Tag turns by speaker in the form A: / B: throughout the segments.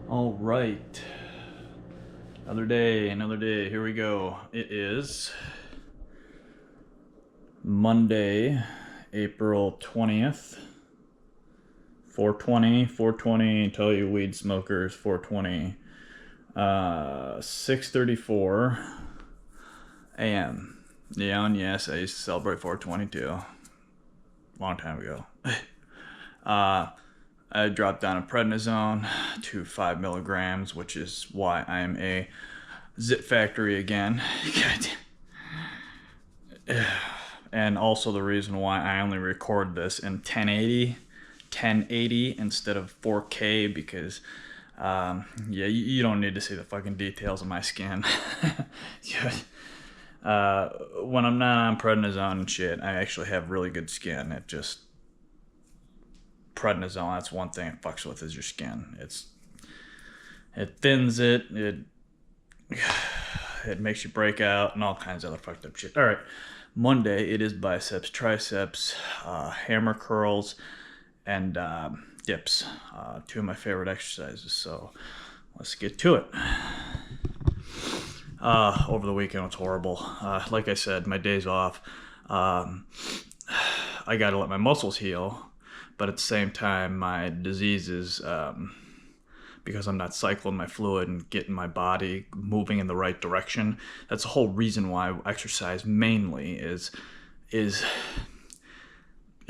A: All right. Another day, here we go. It is Monday, April 20th. 420, tell you weed smokers, 420. 6:34 a.m. Yeah, and yes, I used to celebrate 420 too. Long time ago. I dropped down a prednisone to 5 milligrams, which is why I am a zit factory again. And also the reason why I only record this in 1080 instead of 4K, because you don't need to see the fucking details of my skin. When I'm not on prednisone and shit, I actually have really good skin. It just prednisone, that's one thing it fucks with, is your skin. It thins it, it makes you break out and all kinds of other fucked up shit. All right, Monday, it is biceps, triceps, hammer curls, and dips. Two of my favorite exercises. So let's get to it. Over the weekend was horrible. Like I said, my days off. I gotta let my muscles heal, but at the same time, my diseases, because I'm not cycling my fluid and getting my body moving in the right direction. That's the whole reason why I exercise mainly is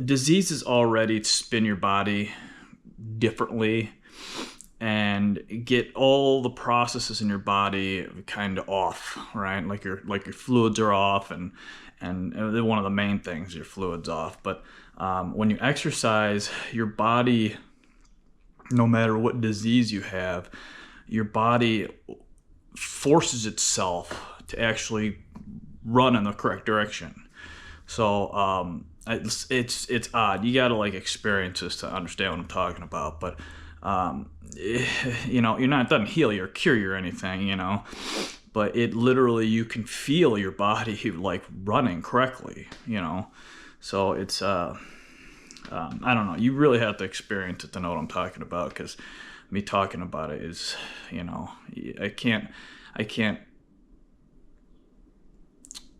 A: diseases already spin your body differently and get all the processes in your body kind of off, right? Like your fluids are off, and one of the main things, your fluids off. But when you exercise, your body, no matter what disease you have, your body forces itself to actually run in the correct direction. So it's odd. You gotta experience this to understand what I'm talking about. But it doesn't heal you or cure you or anything, but it literally, you can feel your body running correctly, So it's I don't know. You really have to experience it to know what I'm talking about, because me talking about it is, I can't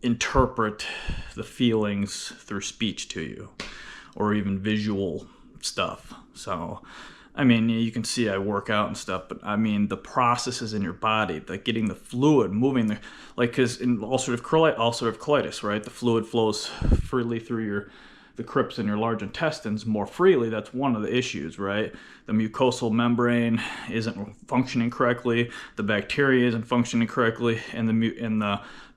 A: interpret the feelings through speech to you, or even visual stuff. So, I mean, you can see I work out and stuff, but I mean, the processes in your body, like getting the fluid moving, because in ulcerative colitis, right, the fluid flows freely through the crypts in your large intestines more freely. That's one of the issues, right? The mucosal membrane isn't functioning correctly, the bacteria isn't functioning correctly, and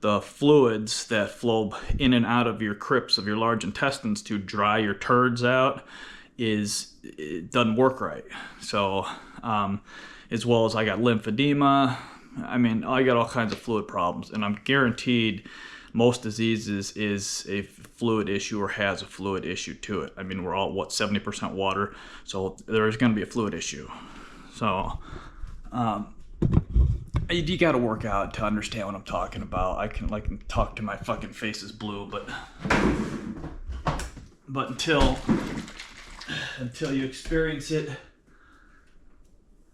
A: the fluids that flow in and out of your crypts of your large intestines to dry your turds out, it doesn't work right. So as well as I got lymphedema. I mean, I got all kinds of fluid problems, and I'm guaranteed most diseases is a fluid issue or has a fluid issue to it. I mean, we're all 70% water, so there's going to be a fluid issue. So you got to work out to understand what I'm talking about. I can talk to my fucking face is blue, but until you experience it,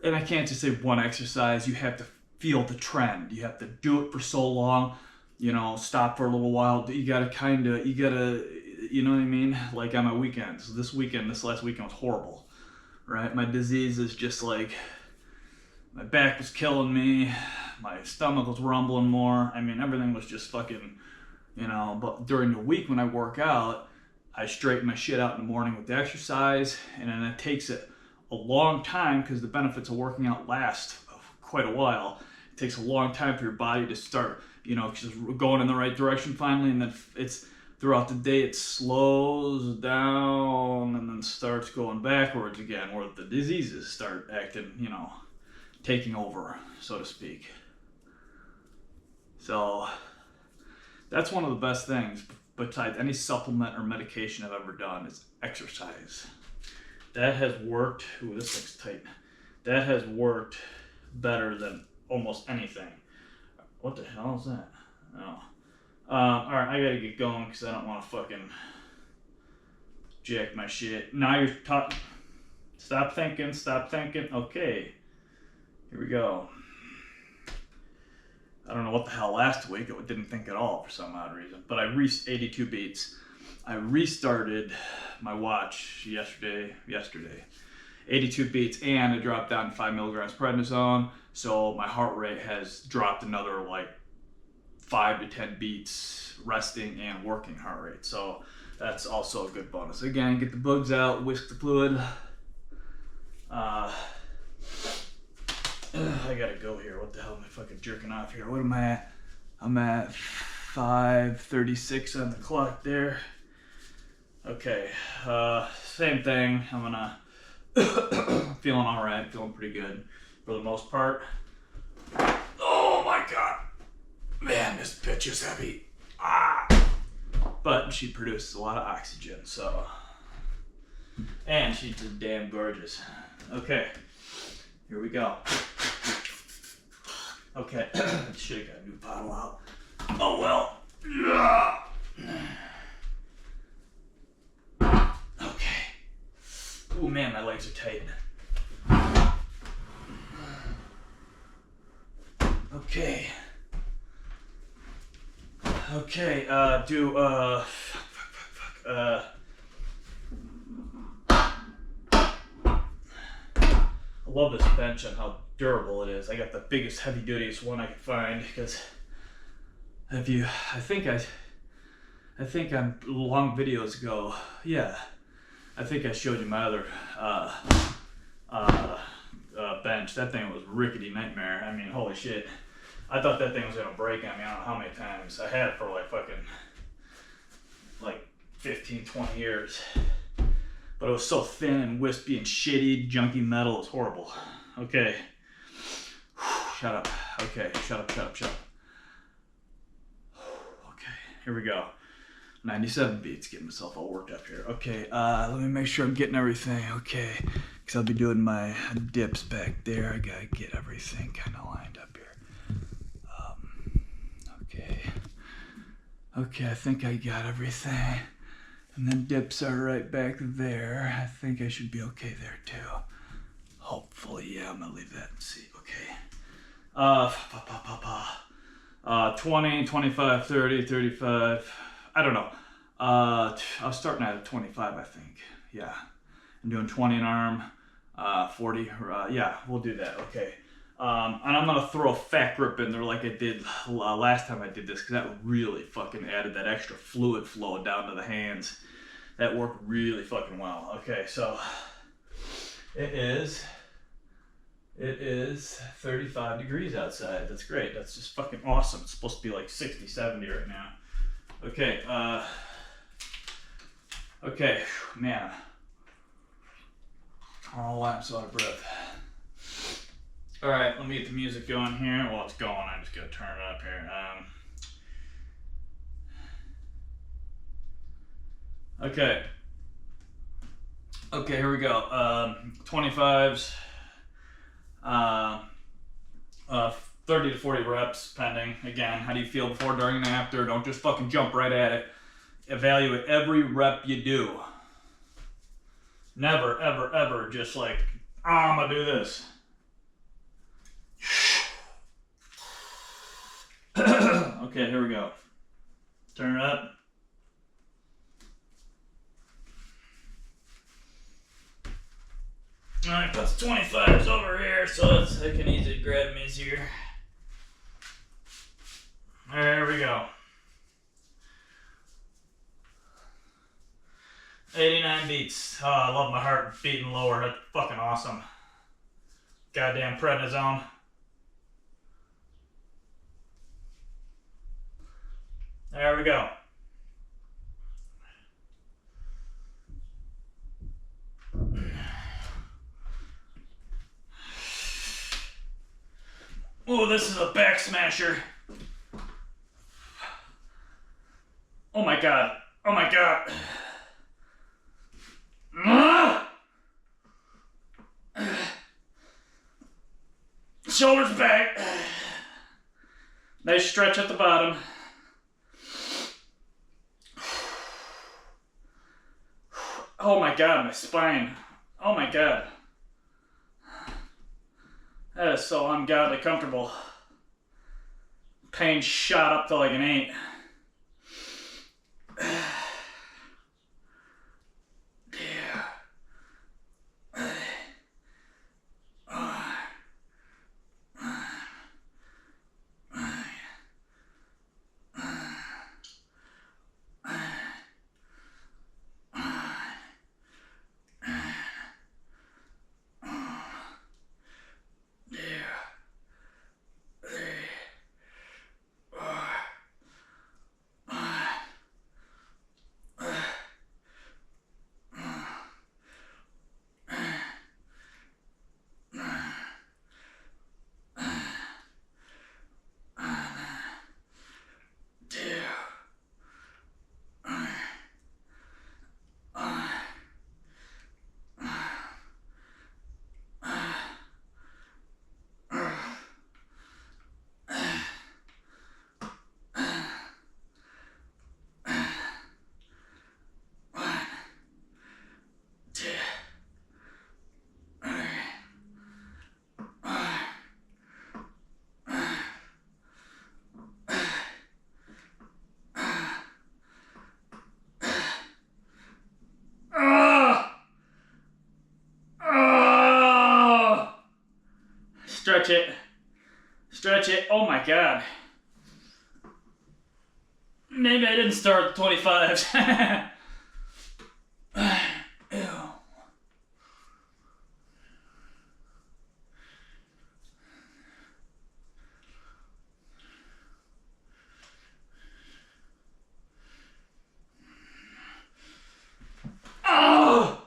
A: and I can't just say one exercise, you have to feel the trend. You have to do it for so long, stop for a little while. You gotta, you know what I mean? Like on my weekends, this last weekend was horrible, right? My disease is just my back was killing me, my stomach was rumbling more. I mean, everything was just fucking, but during the week when I work out, I straighten my shit out in the morning with the exercise, and then it takes it a long time, because the benefits of working out last quite a while. It takes a long time for your body to start, just going in the right direction finally, and then it's throughout the day it slows down and then starts going backwards again, where the diseases start acting, taking over, so to speak. So that's one of the best things, besides any supplement or medication I've ever done, is exercise. That has worked. Ooh, this thing's tight. That has worked better than almost anything. What the hell is that? Oh. Alright, I gotta get going, because I don't want to fucking jack my shit. Now you're talking. Stop thinking. Okay. Here we go. I don't know what the hell last week. I didn't think at all for some odd reason. But I reached 82 beats. I restarted my watch yesterday. 82 beats, and I dropped down 5 milligrams prednisone. So my heart rate has dropped another like 5 to 10 beats, resting and working heart rate. So that's also a good bonus. Again, get the bugs out, whisk the fluid. I gotta go here. What the hell am I fucking jerking off here? What am I at? I'm at 5:36 on the clock there. Okay, same thing. I'm gonna feeling all right, feeling pretty good for the most part. Oh my god, man, this bitch is heavy. But she produces a lot of oxygen, so, and she's just damn gorgeous. Okay, here we go. Okay, should've got a new bottle out. Oh well. Okay. Oh man, my legs are tight. Okay. Okay, I love this bench and how durable it is. I got the biggest, heavy dutyest one I could find because I think on long videos ago, yeah, I think I showed you my other bench. That thing was rickety nightmare. I mean, holy shit. I thought that thing was gonna break on me. I don't know how many times. I had it for like fucking like 15, 20 years. But it was so thin and wispy and shitty, junky metal. It was horrible. Okay. Shut up. Okay, shut up. Okay, here we go. 97 beats, getting myself all worked up here. Okay, let me make sure I'm getting everything. Okay, because I'll be doing my dips back there. I gotta get everything kind of lined up here. Okay, I think I got everything. And then dips are right back there. I think I should be okay there too. Hopefully, yeah, I'm gonna leave that and see. Okay. 20, 25, 30, 35. I don't know. I was starting at 25, I think. Yeah. I'm doing 20 an arm, 40. Yeah, we'll do that. Okay. And I'm gonna throw a fat grip in there like I did last time I did this, because that really fucking added that extra fluid flow down to the hands. That worked really fucking well. Okay, so it is 35 degrees outside. That's great. That's just fucking awesome. It's supposed to be like 60, 70 right now. Okay, okay, man. I don't know why I'm so out of breath. All right, let me get the music going here. Well, it's going. I just gotta turn it up here. Okay. Okay, here we go. 25s, 30 to 40 reps, pending. Again, how do you feel before, during, and after? Don't just fucking jump right at it. Evaluate every rep you do. Never, ever, ever just like, oh, I'm gonna do this. Okay, here we go. Turn it up. Alright, that's 25s over here, so I can easily grab them easier. There we go. 89 beats. Oh, I love my heart beating lower. That's fucking awesome. Goddamn prednisone. There we go. Oh, this is a back smasher. Oh my god. Oh my god. Shoulders back. Nice stretch at the bottom. Oh my god, my spine. Oh my god. That is so ungodly comfortable. Pain shot up to like an 8. Stretch it. Stretch it. Oh my God. Maybe I didn't start the 25s. Ew. Oh!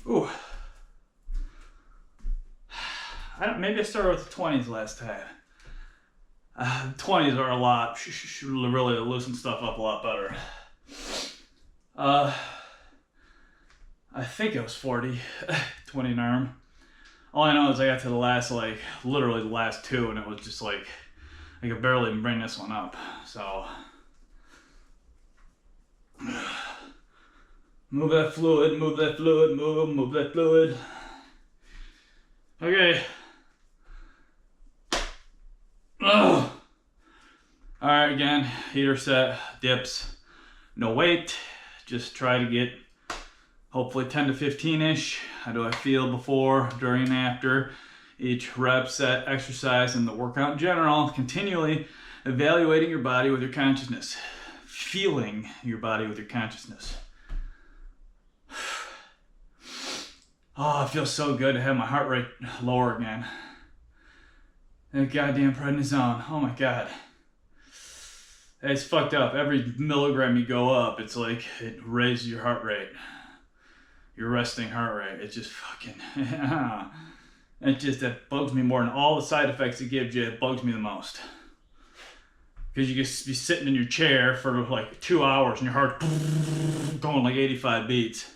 A: Ooh. Maybe I started with the 20s last time. 20s are a lot. Should really loosen stuff up a lot better. I think it was 40, 20 an arm. All I know is I got to the last, like, literally the last 2, and it was just like, I could barely even bring this one up. So, move that fluid, move that fluid, move that fluid. Okay. Ugh. All right, again, heater set, dips, no weight. Just try to get hopefully 10 to 15-ish. How do I feel before, during, and after each rep, set, exercise, and the workout in general? Continually evaluating your body with your consciousness. Feeling your body with your consciousness. Oh, it feels so good to have my heart rate lower again. That goddamn prednisone. Oh my God. It's fucked up. Every milligram you go up, it's like it raises your heart rate. Your resting heart rate. It just fucking... that bugs me more than all the side effects it gives you. It bugs me the most. Because you just be sitting in your chair for like 2 hours and your heart going like 85 beats.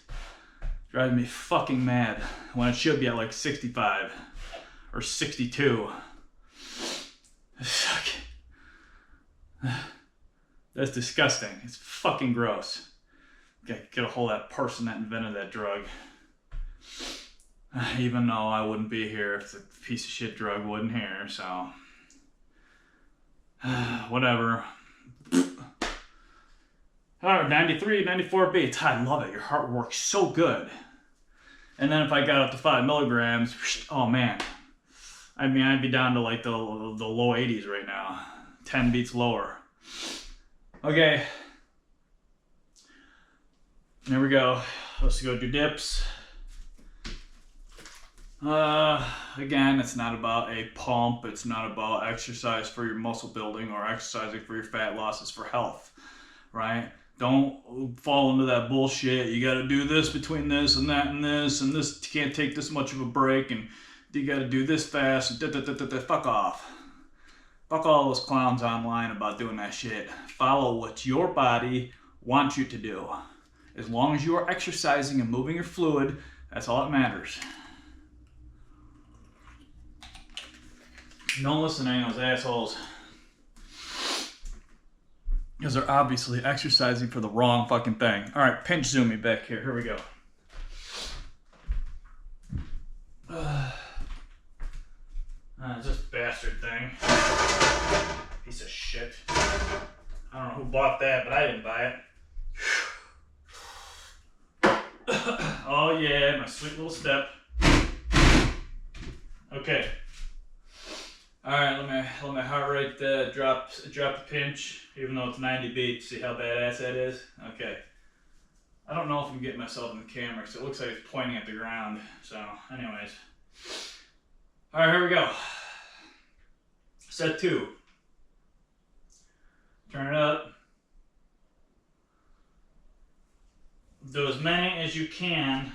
A: Drives me fucking mad when it should be at like 65 or 62. That's disgusting. It's fucking gross. Get a hold of that person that invented that drug. Even though I wouldn't be here if the piece of shit drug wasn't here, so. Whatever. Alright, 93, 94 beats. I love it. Your heart works so good. And then if I got up to 5 milligrams, oh man. I mean, I'd be down to like the low 80s right now. 10 beats lower. Okay. There we go. Let's go do dips. Again, it's not about a pump. It's not about exercise for your muscle building or exercising for your fat loss. It's for health, right? Don't fall into that bullshit. You got to do this between this and that and this you can't take this much of a break and you got to do this fast. Fuck off. Fuck all those clowns online about doing that shit. Follow what your body wants you to do. As long as you are exercising and moving your fluid, that's all that matters. Don't listen to any of those assholes. Because they're obviously exercising for the wrong fucking thing. Alright, pinch zoom me back here. Here we go. This bastard thing. Piece of shit. I don't know who bought that, but I didn't buy it. Oh yeah, my sweet little step. Okay. Alright, let my heart rate drop a pinch, even though it's 90 beats. See how badass that is? Okay. I don't know if I'm getting myself in the camera because it looks like it's pointing at the ground. So, anyways. Alright, here we go. Set 2. Turn it up. Do as many as you can.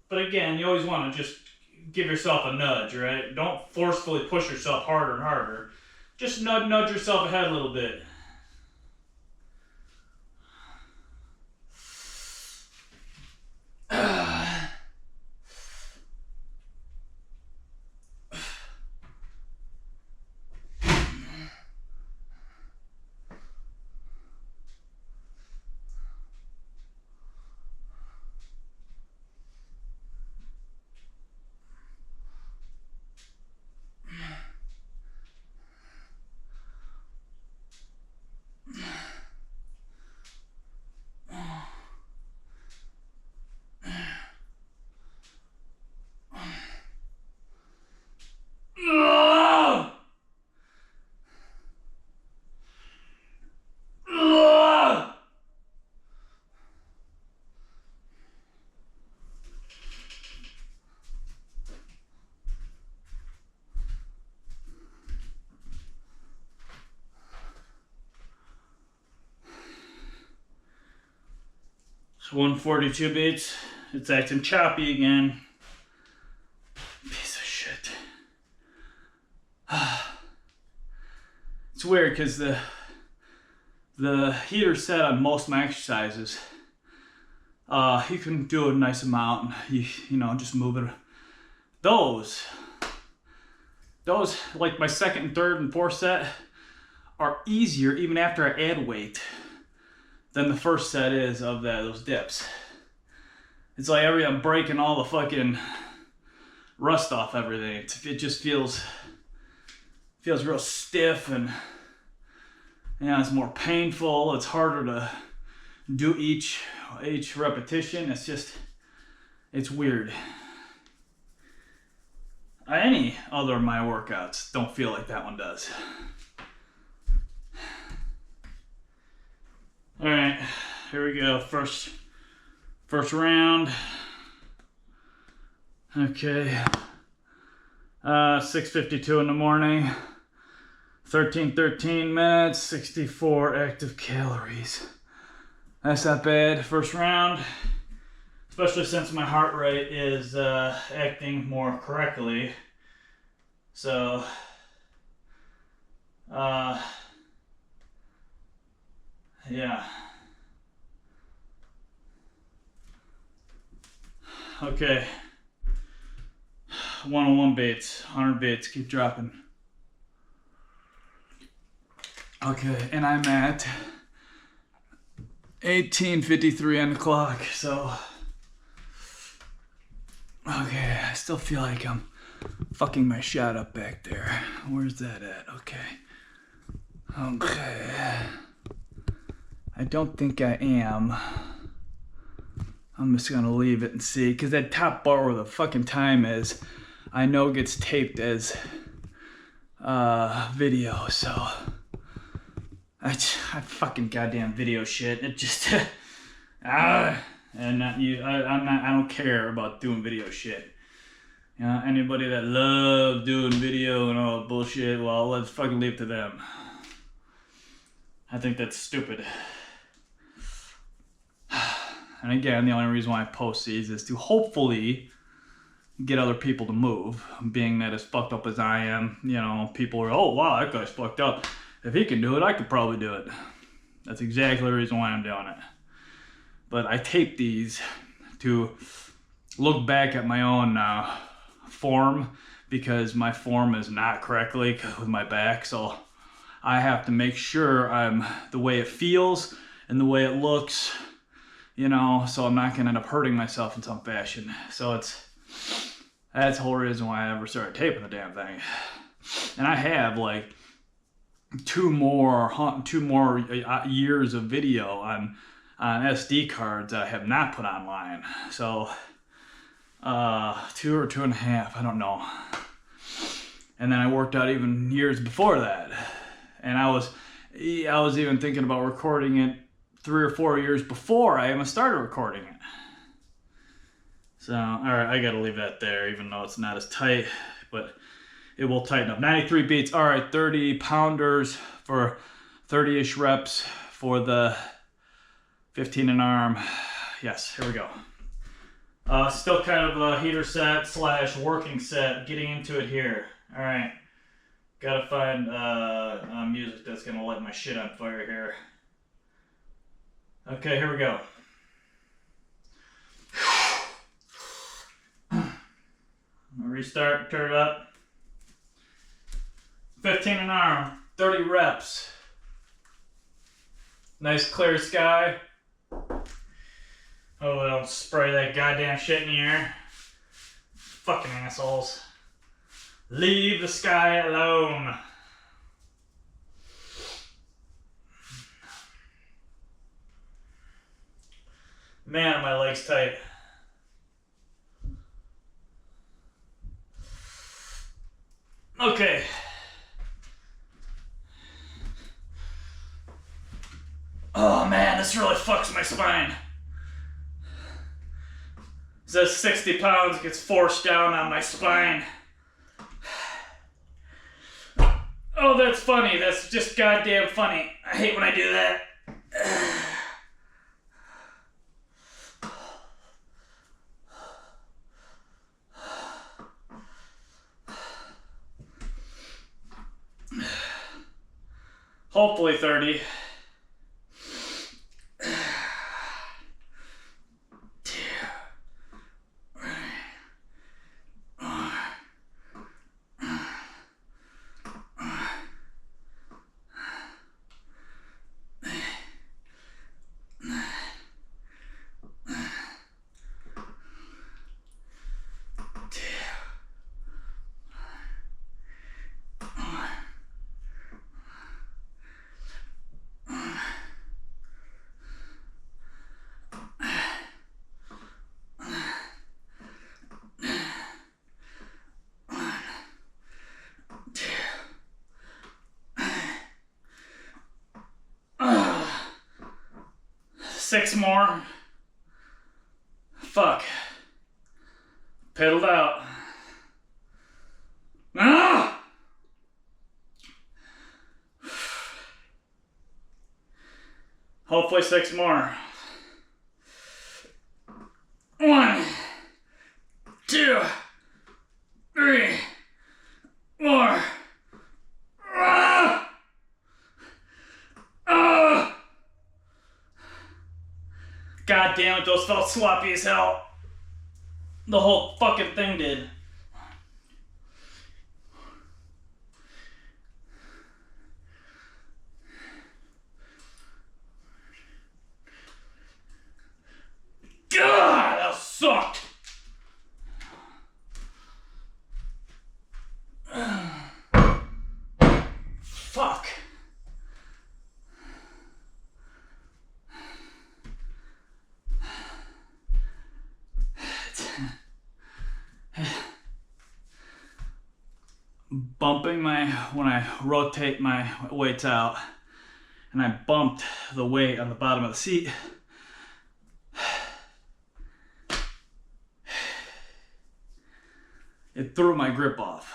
A: But again, you always want to just give yourself a nudge, right? Don't forcefully push yourself harder and harder. Just nudge yourself ahead a little bit. It's 142 beats. It's acting choppy again. Piece of shit. It's weird because the heater set on most of my exercises. You can do a nice amount. You know, just move it. Those like my second and third and fourth set are easier even after I add weight than the first set is of those dips. It's like I'm breaking all the fucking rust off everything. It just feels real stiff, and it's more painful. It's harder to do each repetition. It's weird. Any other of my workouts don't feel like that one does. All right, here we go. First round. Okay. 6:52 in the morning. 13 minutes. 64 active calories. That's not bad. First round, especially since my heart rate is acting more correctly. So. Yeah. Okay. 101 beats, 100 beats, keep dropping. Okay, and I'm at 18:53 on the clock, so. Okay, I still feel like I'm fucking my shot up back there. Where's that at? Okay. I don't think I am. I'm just gonna leave it and see, because that top bar where the fucking time is, I know gets taped as video, so I fucking goddamn video shit. It just and not you. I don't care about doing video shit. Anybody that loves doing video and all that bullshit, well, let's fucking leave it to them. I think that's stupid. And again, the only reason why I post these is to hopefully get other people to move. Being that as fucked up as I am, people are, oh wow, that guy's fucked up. If he can do it, I could probably do it. That's exactly the reason why I'm doing it. But I tape these to look back at my own form, because my form is not correctly with my back. So I have to make sure I'm the way it feels and the way it looks, you know, so I'm not gonna end up hurting myself in some fashion. So that's the whole reason why I ever started taping the damn thing. And I have like two more years of video on SD cards that I have not put online. So 2 or 2.5, I don't know. And then I worked out even years before that. And I was even thinking about recording it 3 or 4 years before I even started recording it. So, all right, I gotta leave that there, even though it's not as tight, but it will tighten up. 93 beats. All right, 30 pounders for 30-ish reps for the 15 an arm. Yes, here we go. Still kind of a heater set / working set. Getting into it here. All right, gotta find music that's gonna light my shit on fire here. Okay, here we go. Restart, turn it up. 15 an arm, 30 reps. Nice clear sky. Oh, don't spray that goddamn shit in the air. Fucking assholes. Leave the sky alone. Man, are my legs tight. Okay. Oh man, this really fucks my spine. It says 60 pounds gets forced down on my spine. Oh, that's funny. That's just goddamn funny. I hate when I do that. Hopefully 30. Six more. Fuck. Pedaled out. Ah! Hopefully 6 more. 1, 2, 3, 4. Ah! Ah! God damn it, those felt sloppy as hell. The whole fucking thing did. God, that sucked. Fuck. Bumping when I rotate my weights out, and I bumped the weight on the bottom of the seat. It threw my grip off,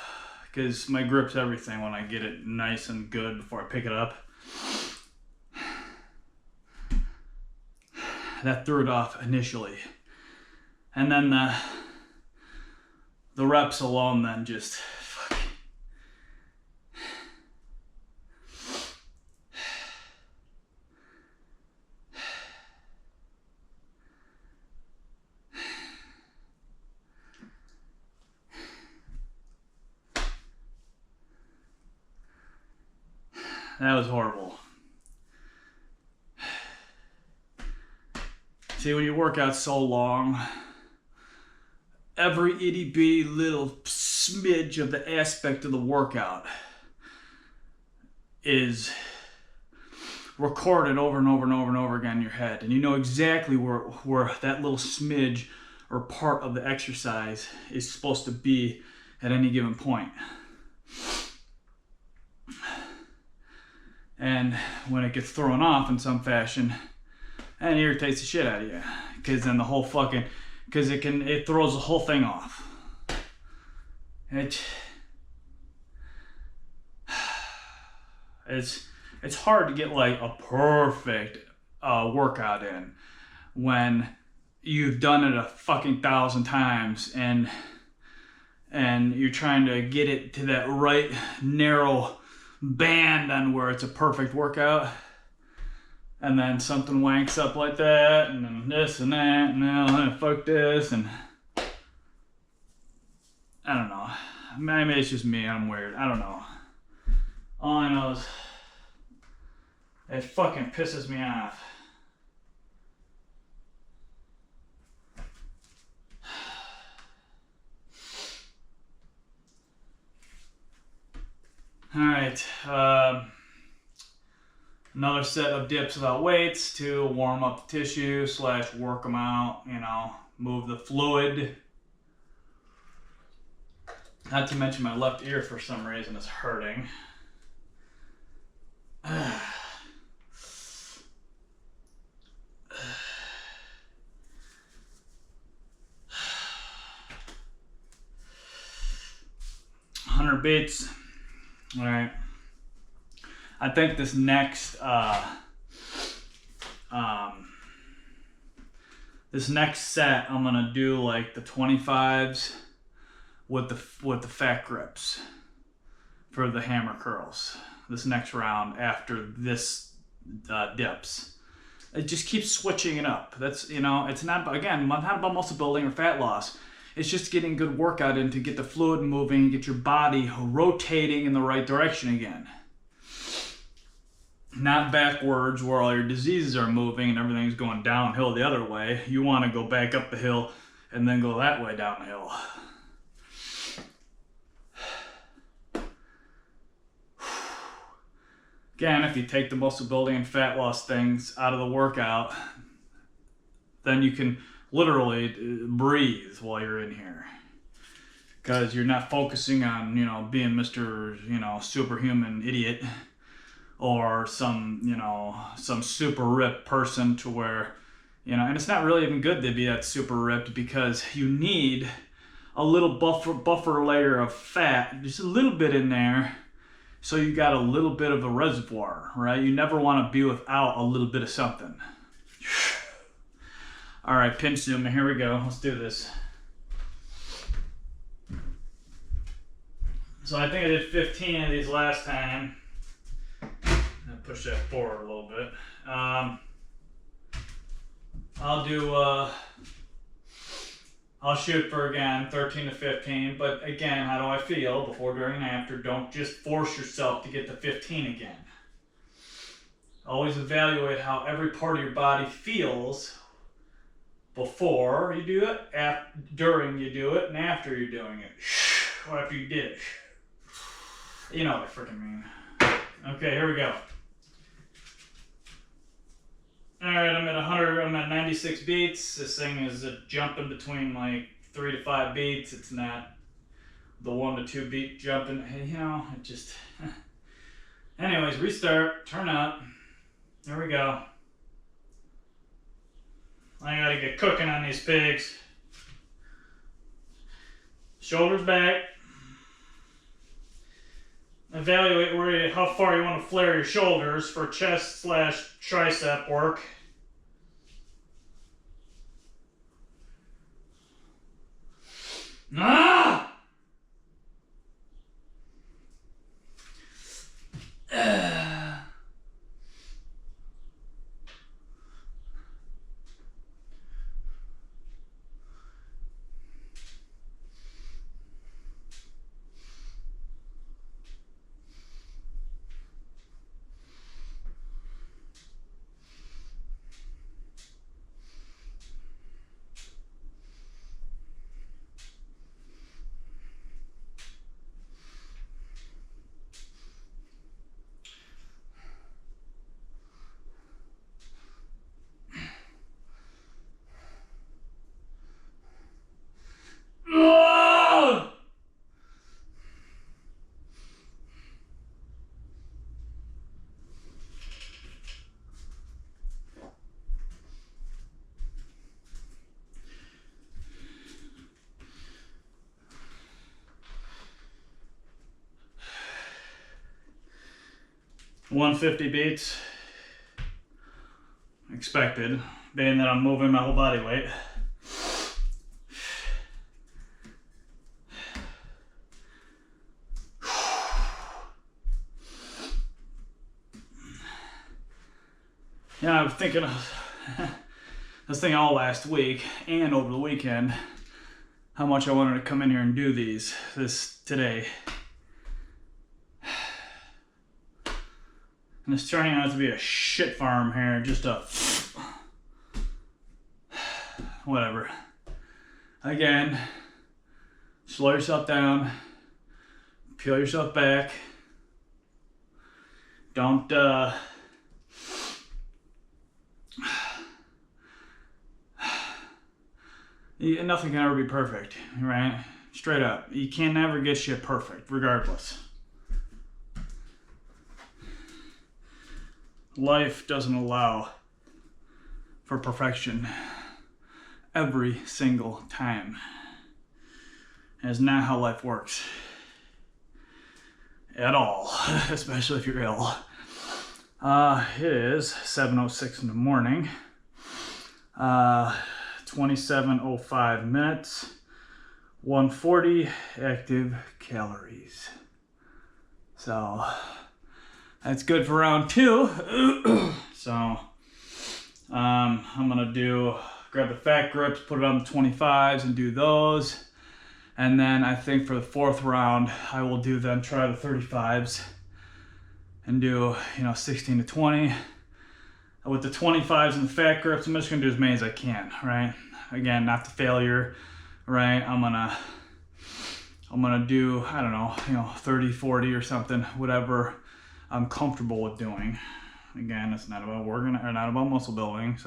A: because my grip's everything when I get it nice and good before I pick it up. That threw it off initially. And then the reps alone then just fuck. That was horrible. See, when you work out so long, every itty bitty little smidge of the aspect of the workout is recorded over and over and over and over again in your head. And you know exactly where that little smidge or part of the exercise is supposed to be at any given point. And when it gets thrown off in some fashion, and it irritates the shit out of you, because then the whole fucking, because it throws the whole thing off. It's hard to get like a perfect workout in when you've done it a fucking 1,000 times and you're trying to get it to that right narrow band on where it's a perfect workout, and then something wanks up like that, and then this and that, and now fuck this, and I don't know. Maybe it's just me, I'm weird, I don't know. All I know is it fucking pisses me off. Alright, another set of dips without weights to warm up the tissue / work them out, you know, move the fluid. Not to mention my left ear for some reason is hurting. 100 beats. All right. I think this next set I'm gonna do like the 25s with the fat grips for the hammer curls. This next round after this dips. It just keeps switching it up. That's, you know, it's not about muscle building or fat loss. It's just getting good workout in to get the fluid moving, get your body rotating in the right direction again. Not backwards where all your diseases are moving and everything's going downhill the other way. You want to go back up the hill and then go that way down the hill. Again, if you take the muscle building and fat loss things out of the workout, then you can literally breathe while you're in here, because you're not focusing on, you know, being Mr., you know, superhuman idiot or some super ripped person to where, you know, and it's not really even good to be that super ripped, because you need a little buffer layer of fat, just a little bit in there, so you got a little bit of a reservoir, right? You never want to be without a little bit of something. All right, pinch zoom, here we go. Let's do this. So I think I did 15 of these last time. I'll push that forward a little bit. I'll shoot for, again, 13 to 15, but again, how do I feel before, during, and after? Don't just force yourself to get to 15 again. Always evaluate how every part of your body feels before you do it, during you do it, and after you're doing it. Or after you did it. You know what I freaking mean. Okay, here we go. Alright, I'm at 96 beats. This thing is jumping between like 3 to 5 beats. It's not the 1 to 2 beat jumping. Hey, you know, it just... Anyways, restart, turn up. There we go. I gotta get cooking on these pigs. Shoulders back. Evaluate how far you want to flare your shoulders for chest / tricep work. Ah! 150 beats. Expected, being that I'm moving my whole body weight. Yeah, I was thinking all last week and over the weekend how much I wanted to come in here and do this today. And it's turning out to be a shit farm here, just a whatever. Again, slow yourself down, peel yourself back. Don't nothing can ever be perfect, right? Straight up. You can never get shit perfect, regardless. Life doesn't allow for perfection every single time. And it's not how life works. At all. Especially if you're ill. It is 7:06 in the morning. 27:05 minutes, 140 active calories. So that's good for round 2. So I'm gonna grab the fat grips, put it on the 25s and do those. And then I think for the 4th round, I will try the 35s and do 16 to 20. With the 25s and the fat grips, I'm just gonna do as many as I can, right? Again, not to failure, right? I'm gonna do, I don't know, 30, 40 or something, whatever I'm comfortable with doing. Again, it's not about working or not about muscle building,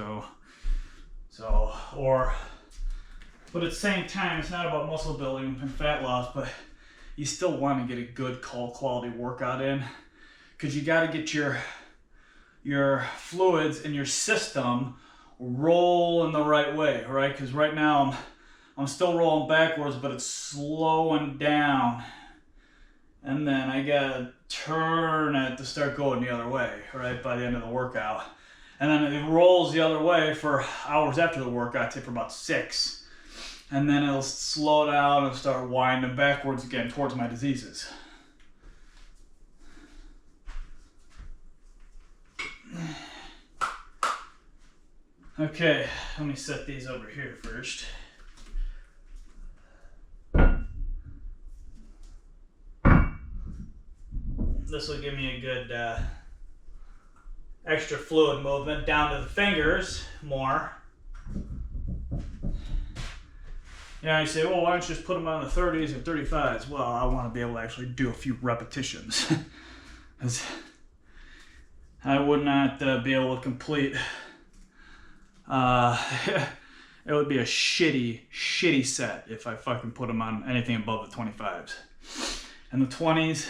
A: but at the same time, it's not about muscle building and fat loss, but you still want to get a good quality workout in, because you got to get your fluids in your system roll in the right way, right? Because right now I'm still rolling backwards, but it's slowing down. And then I gotta turn it to start going the other way, right? By the end of the workout. And then it rolls the other way for hours after the workout, for about 6. And then it'll slow down and start winding backwards again towards my diseases. Okay, let me set these over here first. This will give me a good extra fluid movement down to the fingers more. Yeah, you say, well, why don't you just put them on the 30s or 35s? Well, I want to be able to actually do a few repetitions. Because I would not be able to complete. It would be a shitty set if I fucking put them on anything above the 25s. And the 20s,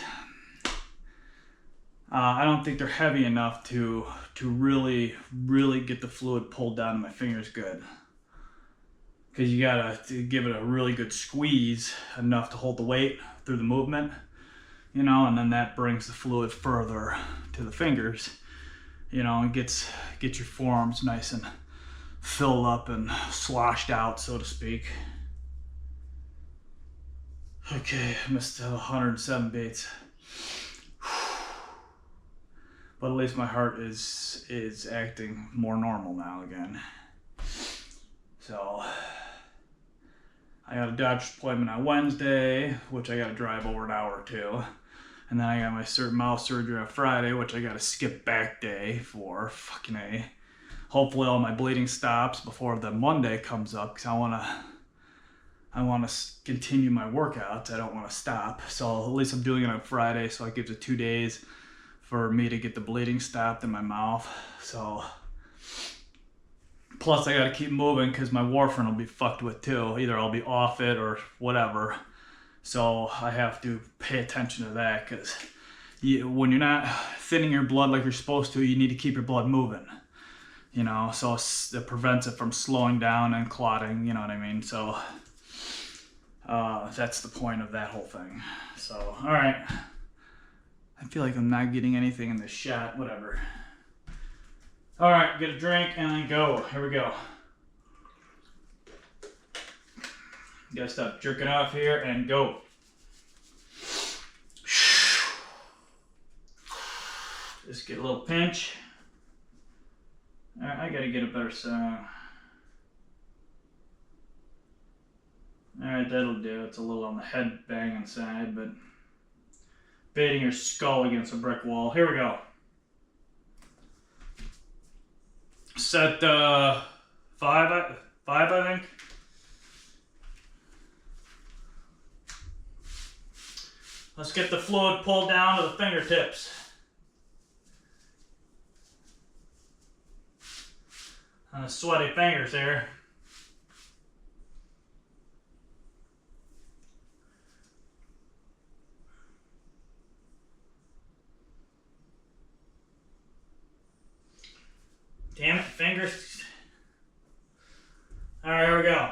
A: I don't think they're heavy enough to really get the fluid pulled down to my fingers good. Because you gotta give it a really good squeeze, enough to hold the weight through the movement, and then that brings the fluid further to the fingers, and gets your forearms nice and filled up and sloshed out, so to speak. Okay, I missed 107 beats. But at least my heart is acting more normal now again. So I got a doctor's appointment on Wednesday, which I got to drive over an hour to. And then I got my mouth surgery on Friday, which I got to skip back day for. Fucking A. Hopefully all my bleeding stops before the Monday comes up, because I want to continue my workouts. I don't want to stop. So at least I'm doing it on Friday, so it gives it 2 days for me to get the bleeding stopped in my mouth. So plus I got to keep moving, because my warfarin will be fucked with too. Either I'll be off it or whatever. So I have to pay attention to that, because when you're not thinning your blood like you're supposed to, you need to keep your blood moving. So it prevents it from slowing down and clotting, you know what I mean? So that's the point of that whole thing. So, all right. I feel like I'm not getting anything in this shot, whatever. All right, get a drink and then go. Here we go. You gotta stop jerking off here and go. Just get a little pinch. All right, I gotta get a better sound. All right, that'll do. It's a little on the head banging side, but beating your skull against a brick wall. Here we go. Set 5, I think. Let's get the fluid pulled down to the fingertips. And the sweaty fingers here. Damn it, fingers. All right, here we go.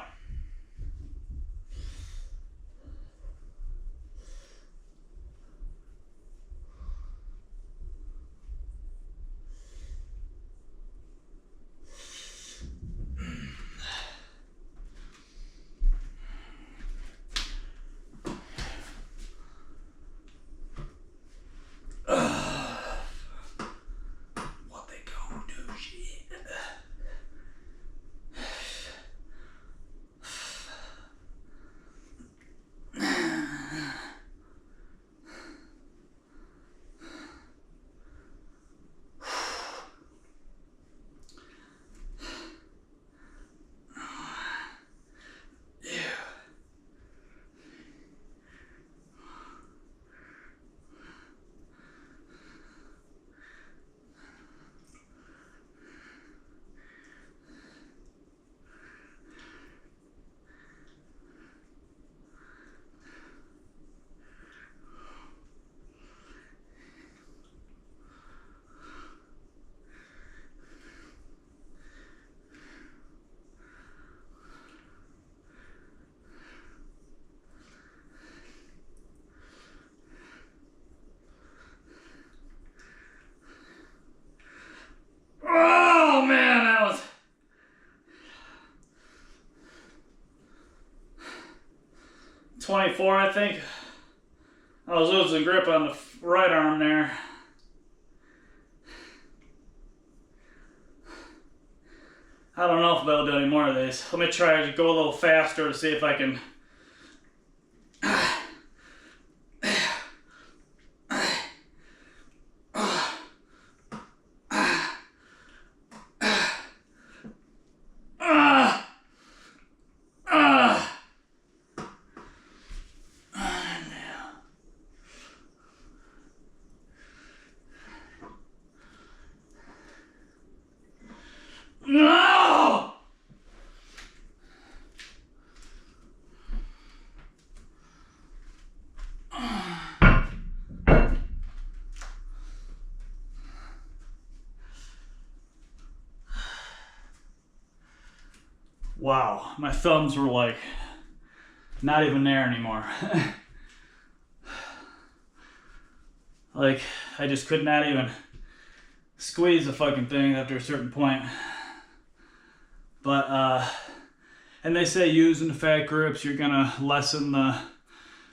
A: Oh man, that was 24, I think. I was losing grip on the right arm there. I don't know if I'll do any more of these. Let me try to go a little faster to see if I can. No! Wow, my thumbs were like not even there anymore. Like I just could not even squeeze the fucking thing after a certain point. But and they say using the fat grips you're gonna lessen the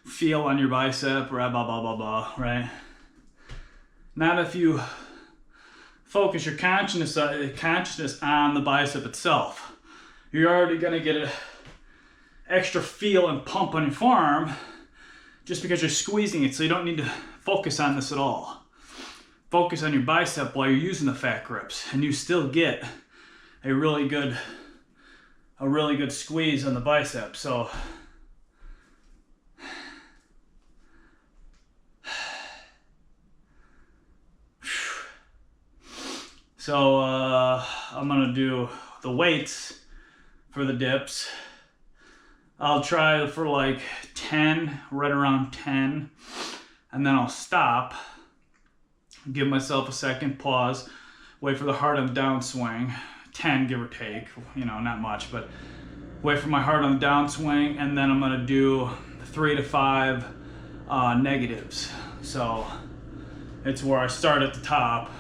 A: feel on your bicep, blah blah blah blah blah, right? Not if you focus your consciousness on the bicep itself. You're already gonna get an extra feel and pump on your forearm just because you're squeezing it, so you don't need to focus on this at all. Focus on your bicep while you're using the fat grips, and you still get a really good squeeze on the bicep. So I'm gonna do the weights for the dips. I'll try for like 10, right around 10, and then I'll stop, give myself a second, pause, wait for the heart on the downswing, 10 give or take, you know, not much, but wait for my heart on the downswing, and then I'm gonna do 3 to 5 negatives. So It's where I start at the top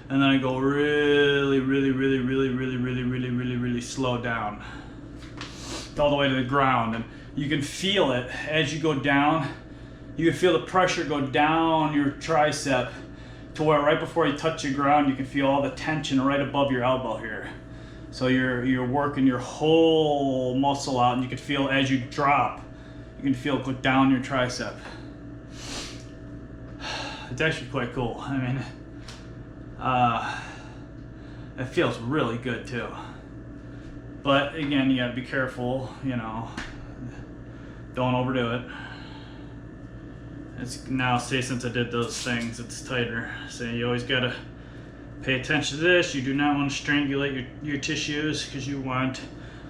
A: and then I go really, really, really, really, really, really, really, really, really slow down all the way to the ground. And you can feel it as you go down. You can feel the pressure go down your tricep to where right before you touch the ground, you can feel all the tension right above your elbow here. So you're working your whole muscle out, and you can feel as you drop, you can feel it go down your tricep. It's actually quite cool. I mean, it feels really good too. But again, you gotta be careful, you know, don't overdo it. It's now, say, since I did those things, it's tighter. So you always gotta pay attention to this. You do not want to strangulate your tissues, because you want,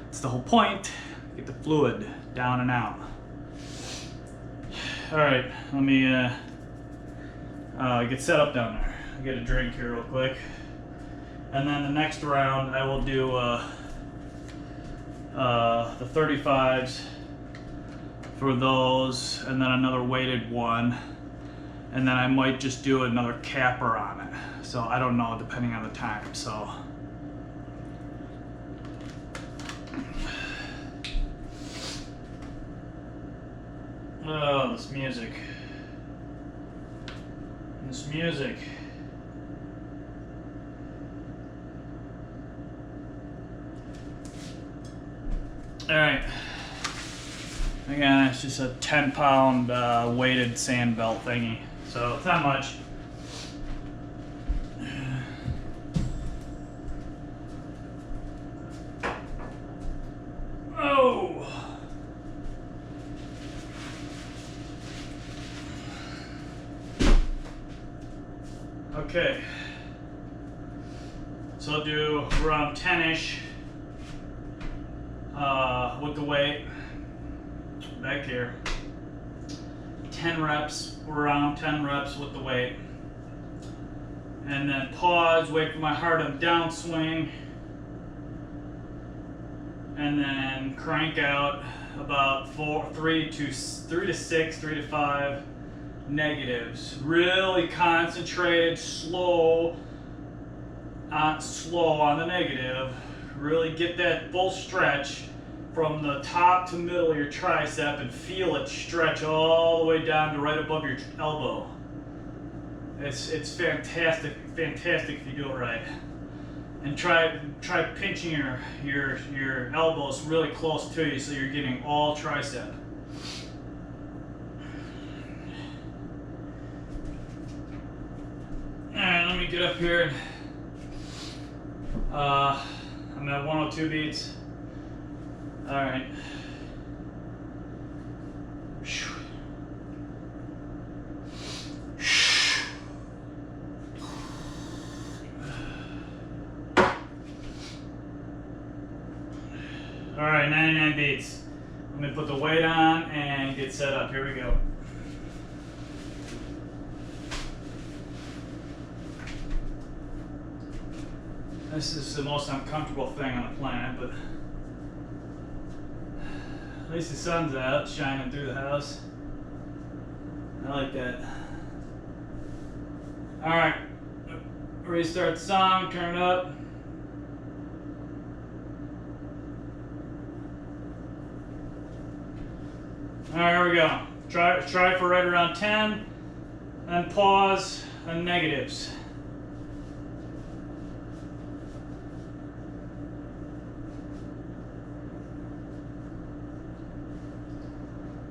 A: it's the whole point, get the fluid down and out. All right, let me get set up down there. I'll get a drink here real quick. And then the next round I will do the 35s for those, and then another weighted one. And then I might just do another capper on it. So I don't know, depending on the time. So oh, this music. This music. All right. Again, it's just a 10-pound weighted sand belt thingy. So it's not much. Oh. Okay. So I'll do around 10-ish with the weight back here. 10 reps, around 10 reps with the weight. And then pause, wait for my heart to downswing. And then crank out about 3 to 6, 3 to 5 negatives. Really concentrated, slow on the negative. Really get that full stretch from the top to middle of your tricep and feel it stretch all the way down to right above your elbow. It's fantastic if you do it right. And try pinching your elbows really close to you so you're getting all tricep. Alright, let me get up here. I'm at 102 beats. Alright. Alright, 99 beats. Let me put the weight on and get set up. Here we go. This is the most uncomfortable thing on the planet, but at least the sun's out, shining through the house. I like that. Alright, restart the song, turn it up. Alright, here we go. Try for right around 10, then pause, and negatives.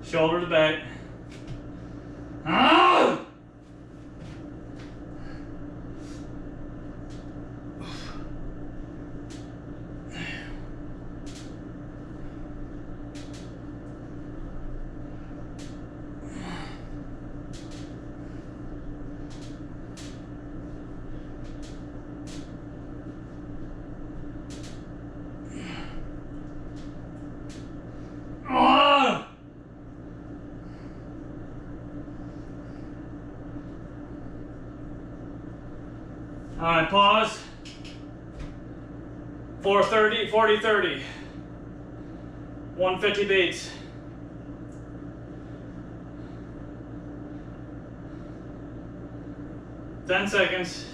A: Shoulder to back. Ah! Alright, pause. 430, 40, 30. 150 beats. 10 seconds.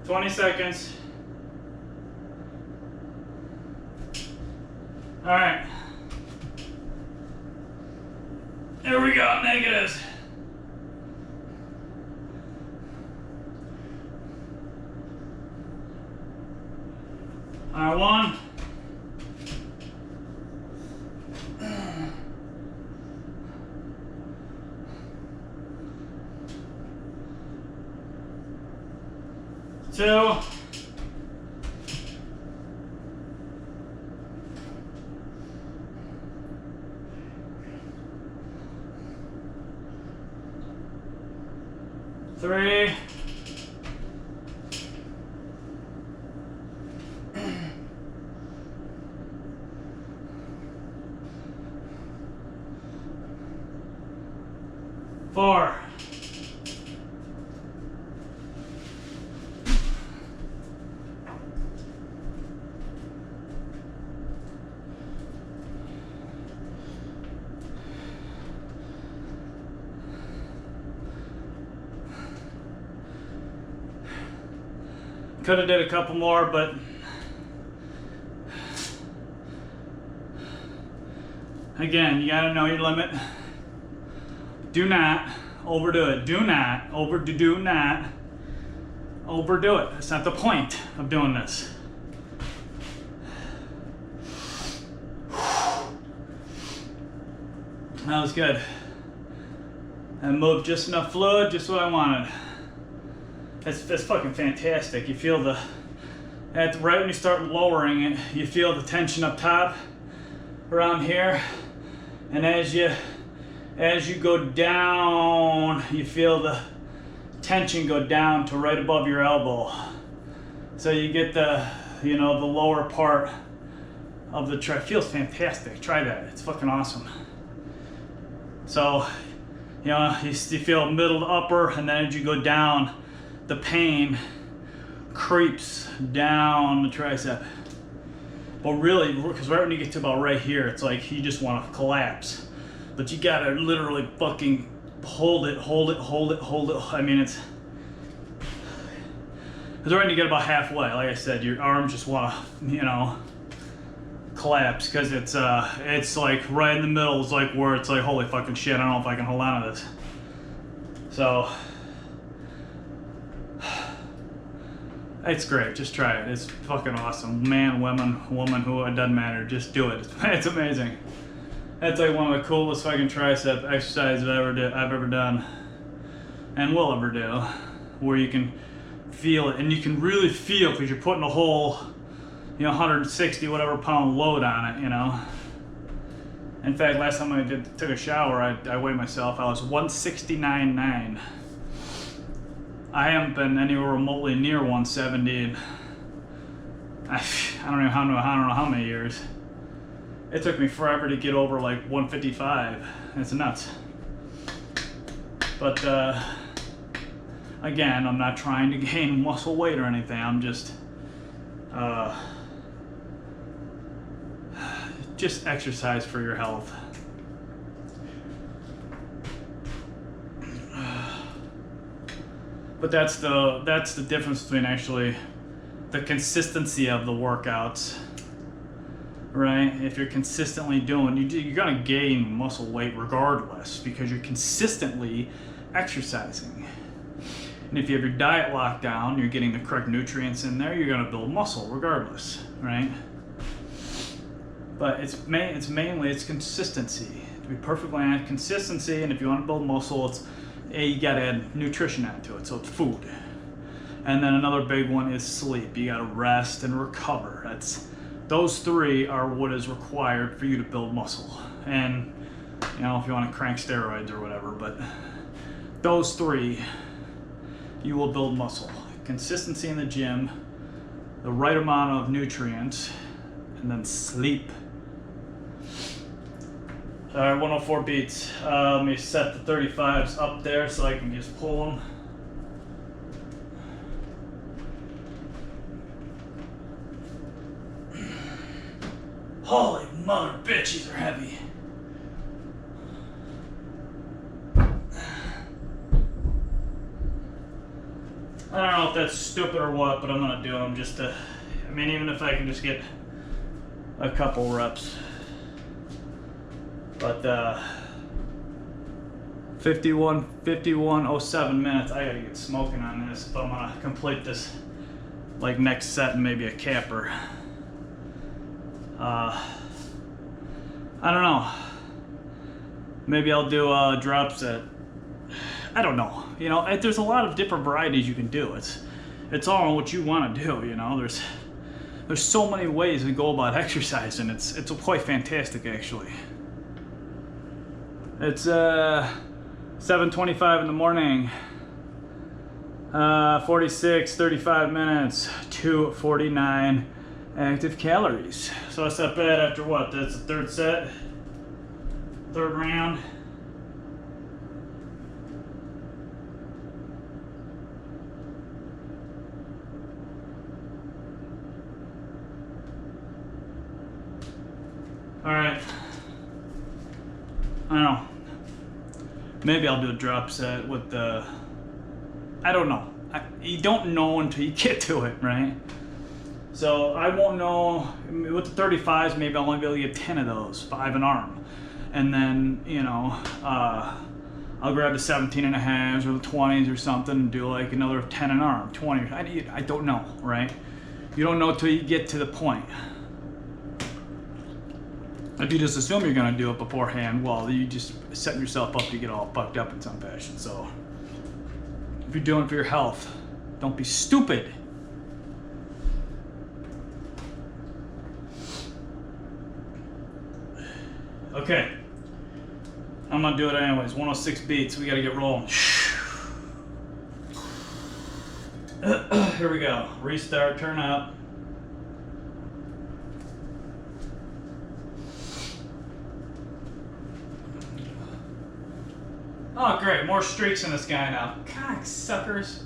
A: Twenty seconds. All right. Here we go, negatives. All right, 1. 2. 3. 4. 'Could have did a couple more, but again, you gotta know your limit. Do not overdo it. Do not overdo it. That's not the point of doing this. That was good. I moved just enough fluid, just what I wanted. That's fucking fantastic. You feel right when you start lowering it, you feel the tension up top, around here, and as you go down, you feel the tension go down to right above your elbow. So you get the lower part of the try. It feels fantastic. Try that. It's fucking awesome. So, you feel middle to upper, and then as you go down, the pain creeps down the tricep. But really, because right when you get to about right here, it's like you just want to collapse. But you gotta literally fucking hold it. I mean, it's because right when you get about halfway, like I said, your arms just want to, collapse, because it's like right in the middle. It's like where it's like, holy fucking shit, I don't know if I can hold on to this. So it's great. Just try it. It's fucking awesome. Man, woman, who, it doesn't matter. Just do it. It's amazing. That's like one of the coolest fucking tricep exercises I've ever done, and will ever do, where you can feel it, and you can really feel, because you're putting a whole, 160 whatever pound load on it, In fact, last time I took a shower, I weighed myself. I was 169.9. I haven't been anywhere remotely near 170 in, I don't know how many years. It took me forever to get over like 155. It's nuts. But again, I'm not trying to gain muscle weight or anything. I'm just exercise for your health. But that's the difference between actually the consistency of the workouts, right? If you're consistently doing, you're gonna gain muscle weight regardless, because you're consistently exercising. And if you have your diet locked down, you're getting the correct nutrients in there, you're gonna build muscle regardless, right? But it's mainly consistency. To be perfectly honest, consistency, and if you want to build muscle, you gotta add nutrition onto it, so it's food. And then another big one is sleep. You gotta rest and recover. Those three are what is required for you to build muscle. And if you want to crank steroids or whatever, but those three, you will build muscle. Consistency in the gym, the right amount of nutrients, and then sleep. All right, 104 beats. Let me set the 35s up there so I can just pull them. Holy mother bitches are heavy. I don't know if that's stupid or what, but I'm gonna do them just to, I mean, even if I can just get a couple reps. But 51:07 minutes. I gotta get smoking on this if I'm gonna complete this like next set and maybe a capper. I don't know. Maybe I'll do a drop set. I don't know. You know, there's a lot of different varieties you can do. It's all on what you want to do. You know, there's so many ways to go about exercising. It's quite fantastic actually. It's 7:25 in the morning. 35 minutes, 249 active calories. So that's not bad after what? That's the third set, third round. All right. I don't know. Maybe I'll do a drop set with the, I don't know. You don't know until you get to it, right? So I won't know. With the 35s, maybe I'll only be able to get 10 of those, 5 an arm. And then, you know, I'll grab the 17 and a halves or the 20s or something and do like another 10 an arm, 20. I don't know, right? You don't know until you get to the point. If you just assume you're gonna do it beforehand, well, you just setting yourself up to get all fucked up in some fashion. So if you're doing it for your health, don't be stupid. Okay, I'm gonna do it anyways. 106 beats. We gotta get rolling. Here we go. Restart. Turn up. Oh, great. More streaks in this guy now. Cocksuckers.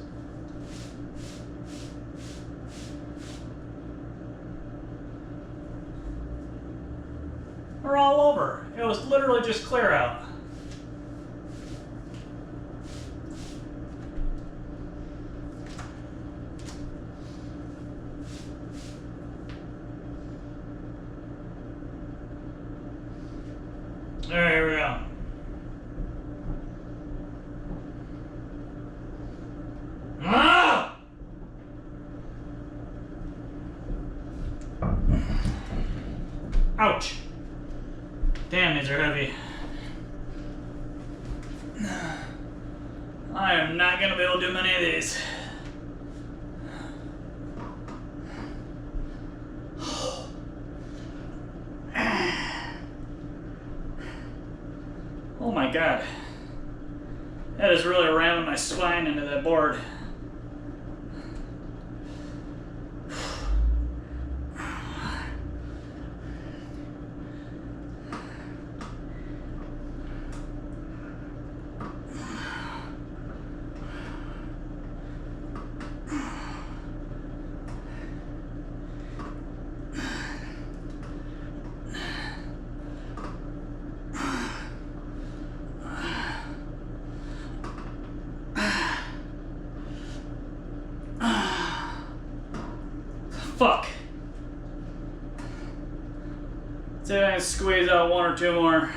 A: We're all over. It was literally just clear out. All right, here we go. Ouch. Damn, these are heavy. I am not gonna be able to do many of these. Oh my God. That is really ramming my spine into that board. Fuck. See if I can squeeze out one or two more.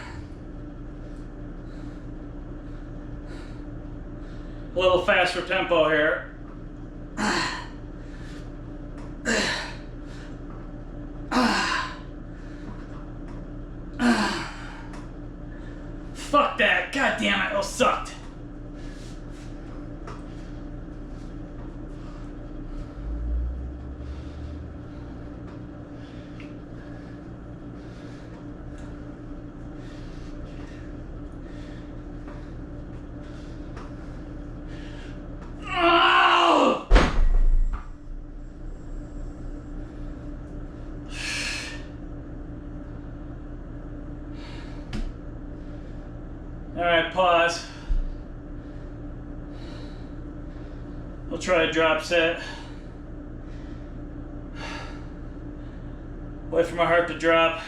A: A little faster tempo here. Fuck that. God damn it. Those sucked. All right, pause. We'll try a drop set Wait for my heart to drop.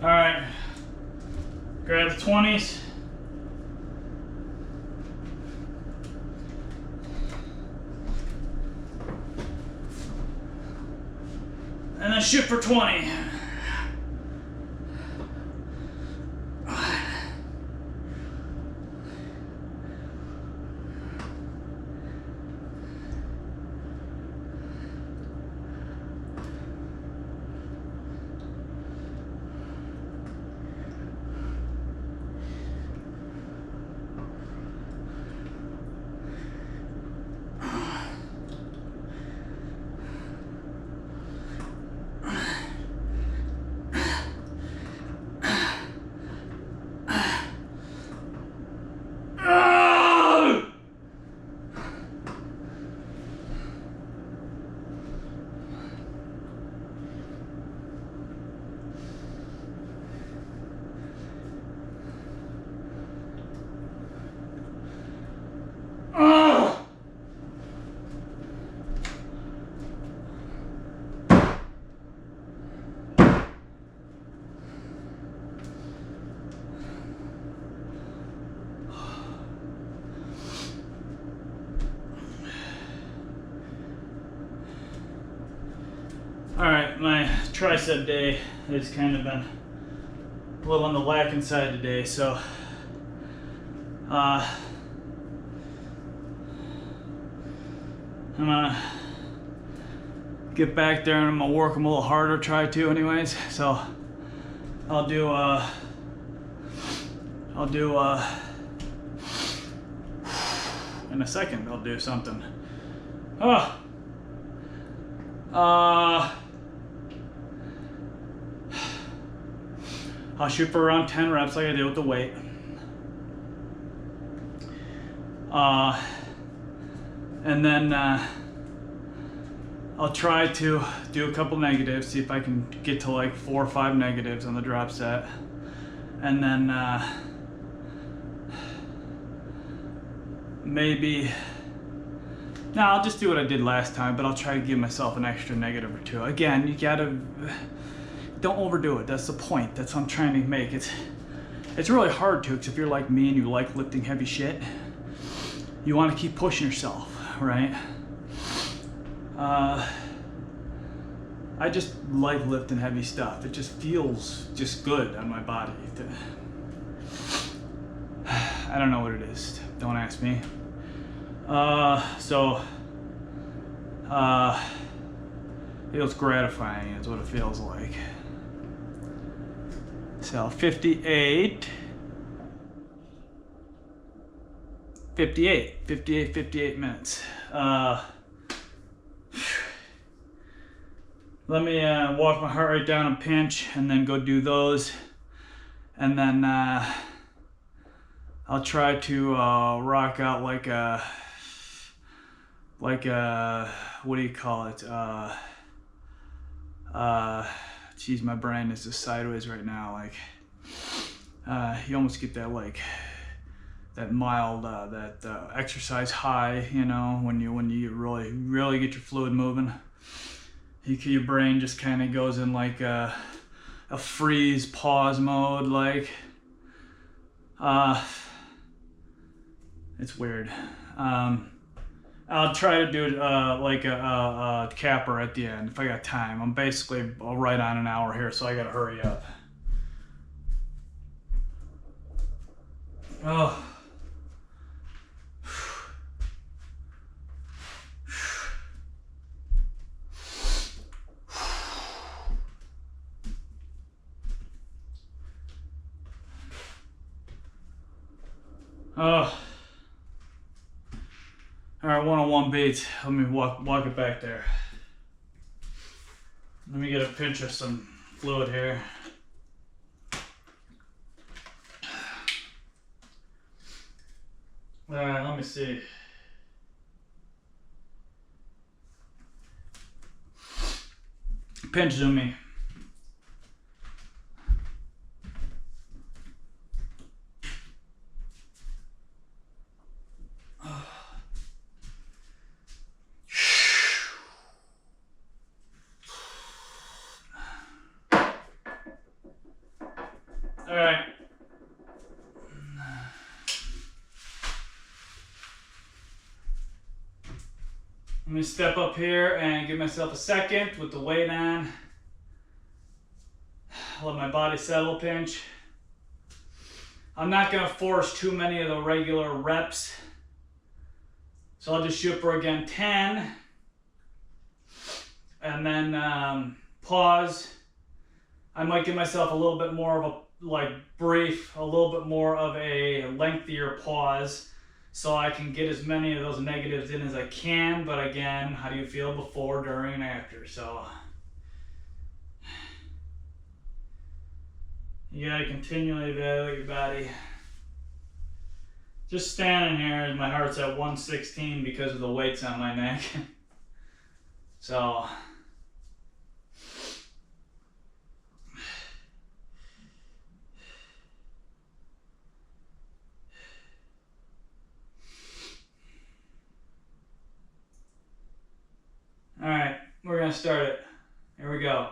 A: All right, grab the 20s. And then shoot for 20. Alright, my tricep day has kind of been a little on the lacking side today, so I'm gonna get back there and I'm gonna work them a little harder, try to anyways. So I'll do in a second I'll do something. I'll shoot for around 10 reps like I did with the weight. And then I'll try to do a couple negatives, see if I can get to like 4 or 5 negatives on the drop set. And then I'll just do what I did last time, but I'll try to give myself an extra negative or 2. Again, you gotta, don't overdo it. That's the point. That's what I'm trying to make. It's really hard to, because if you're like me and you like lifting heavy shit, you want to keep pushing yourself, right? I just like lifting heavy stuff. It just feels just good on my body. I don't know what it is. Don't ask me. Feels gratifying is what it feels like. So 58 minutes. Let me walk my heart rate down and pinch and then go do those. And then I'll try to rock out like a, what do you call it? Geez, my brain is just sideways right now. Like, you almost get that like, that mild, exercise high, you know, when you really get your fluid moving. Your brain just kind of goes in like a freeze pause mode, like, it's weird. I'll try to do like a capper at the end if I got time. I'm basically right on an hour here, so I gotta hurry up. Oh. Oh. All right, 101 beats. Let me walk it back there. Let me get a pinch of some fluid here. All right, let me see. Pinch zoom me. Let me step up here and give myself a second with the weight on. Let my body settle a pinch. I'm not going to force too many of the regular reps. So I'll just shoot for, again, 10. And then pause. I might give myself a little bit more of a brief, a little bit more of a lengthier pause so I can get as many of those negatives in as I can. But again, how do you feel before, during, and after? So you gotta continually evaluate your body. Just standing here and my heart's at 116 because of the weights on my neck. So all right, we're gonna start it. Here we go.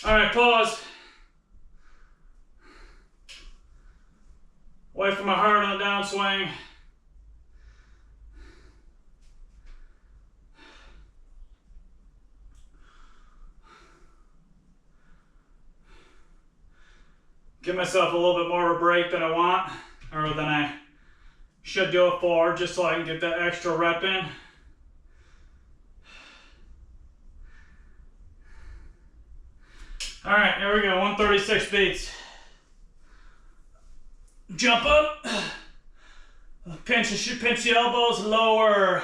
A: All right, pause. Wait for my heart on the downswing. Give myself a little bit more of a break than I want, or than I should do it for, just so I can get that extra rep in. All right, here we go, 136 beats. Jump up, pinch the elbows, lower.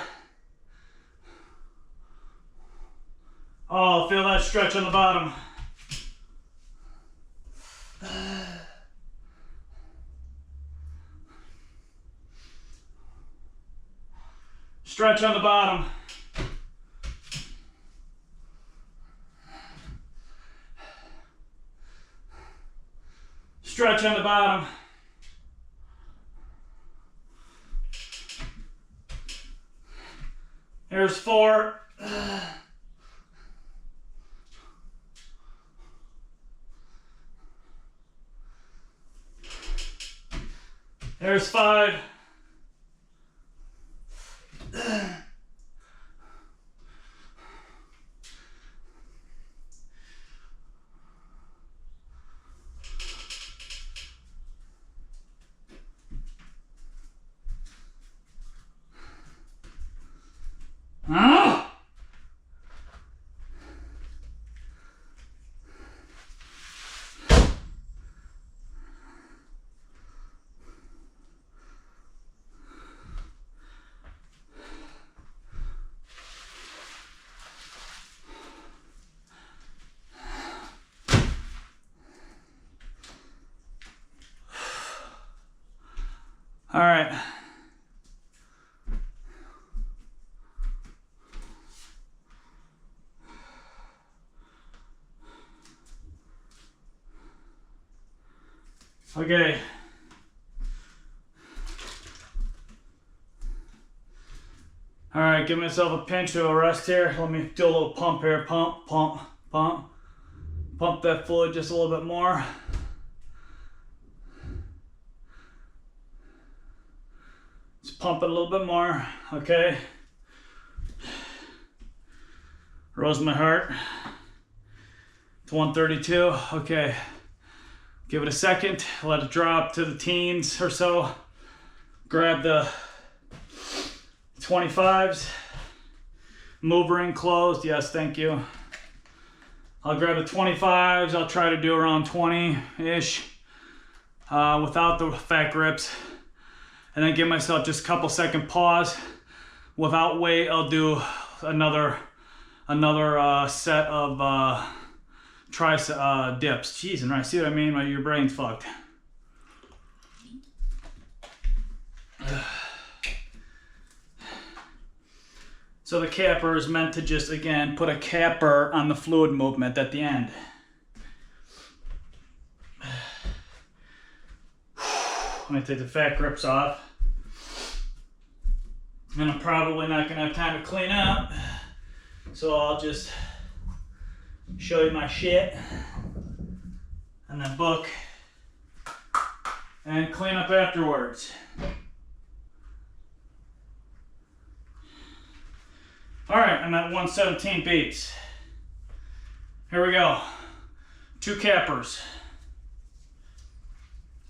A: Oh, feel that stretch on the bottom. Stretch on the bottom. Stretch on the bottom. Here's 4. There's 5. All right. Okay. All right, give myself a pinch of a rest here. Let me do a little pump here. Pump, pump, pump. Pump that fluid just a little bit more. Just pump it a little bit more, okay? Rose my heart to 132, okay. Give it a second, let it drop to the teens or so. Grab the 25s. Mover in closed, yes, thank you. I'll grab the 25s. I'll try to do around 20-ish without the fat grips. And then give myself just a couple second pause. Without weight, I'll do another set of tricep dips. Jeez, and I see what I mean? Your brain's fucked. So the capper is meant to just, again, put a capper on the fluid movement at the end. I'm gonna take the fat grips off. And I'm probably not gonna have time to clean up. So I'll just show you my shit and then book and clean up afterwards. All right, I'm at 117 beats. Here we go. 2 cappers.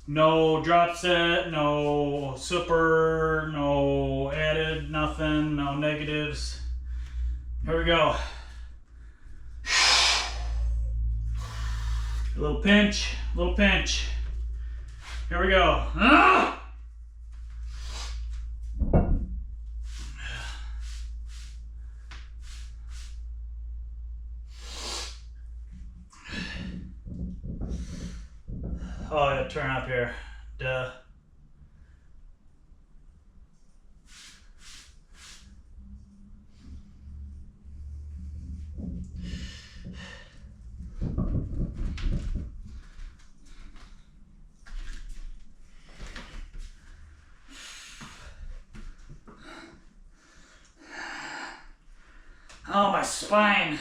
A: No drop set, no super, no added, nothing, no negatives. Here we go. A little pinch, a little pinch. Here we go. Ah! Oh, yeah, turn up here. Duh. Oh, my spine.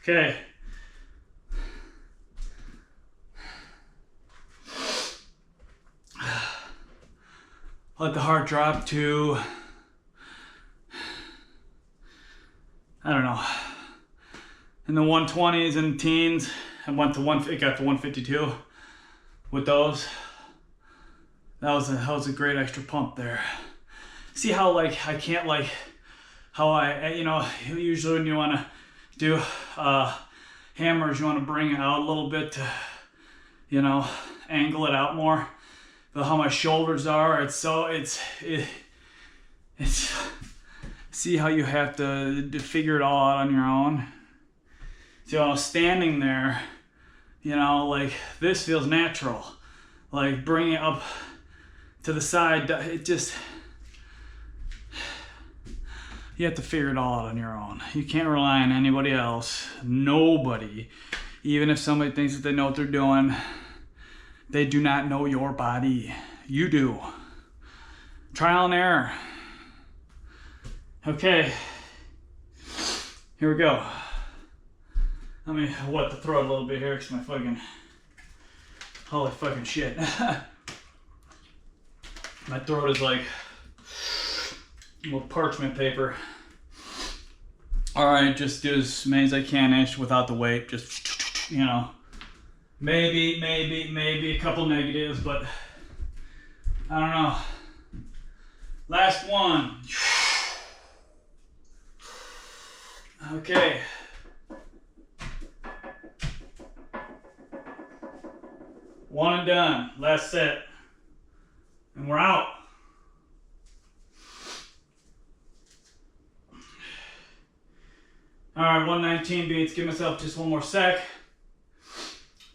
A: Okay. Let the heart drop to, I don't know, in the 120s and teens. I went to it got to 152 with those. That was a great extra pump there. See how like I can't like how I, you know, usually when you want to do hammers, you want to bring it out a little bit to, you know, angle it out more. But how my shoulders are, it's see how you have to figure it all out on your own. So I was standing there, you know, like this feels natural. Like bringing it up to the side, it just, you have to figure it all out on your own. You can't rely on anybody else. Nobody. Even if somebody thinks that they know what they're doing, they do not know your body. You do. Trial and error. Okay. Here we go. Let me wet the throat a little bit here because my fucking, holy fucking shit. My throat is like little parchment paper. All right, just do as many as I can-ish without the weight. Just, you know, Maybe a couple negatives, but I don't know. Last one. Okay. One and done. Last set. And we're out. Alright, 119 beats. Give myself just one more sec.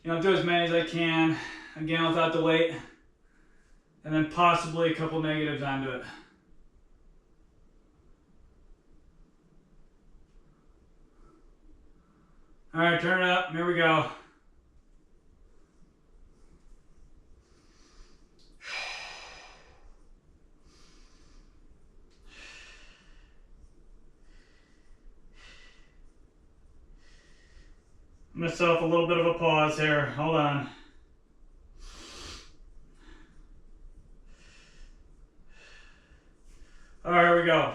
A: Do as many as I can. Again, without the weight. And then possibly a couple negatives onto it. Alright, turn it up. Here we go. Myself a little bit of a pause here. Hold on. All right, here we go.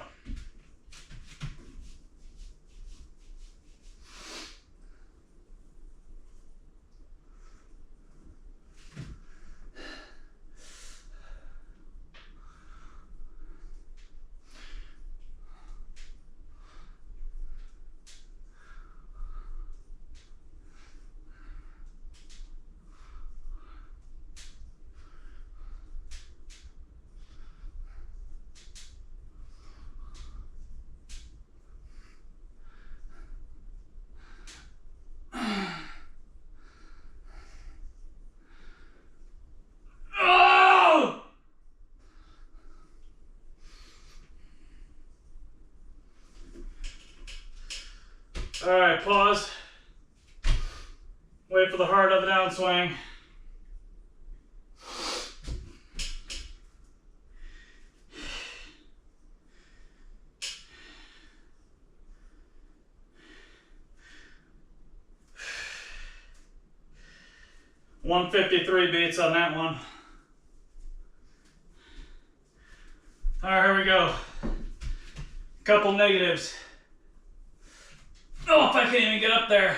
A: All right, pause. Wait for the heart of the downswing. $153 beats on that one. All right, here we go. Couple negatives. Oh, if I can't even get up there.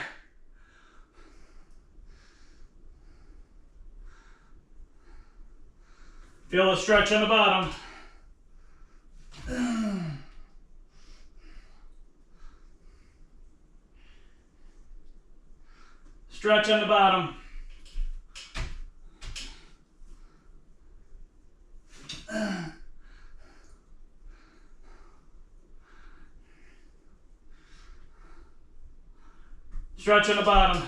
A: Feel the stretch on the bottom. Stretch on the bottom. Stretch on the bottom.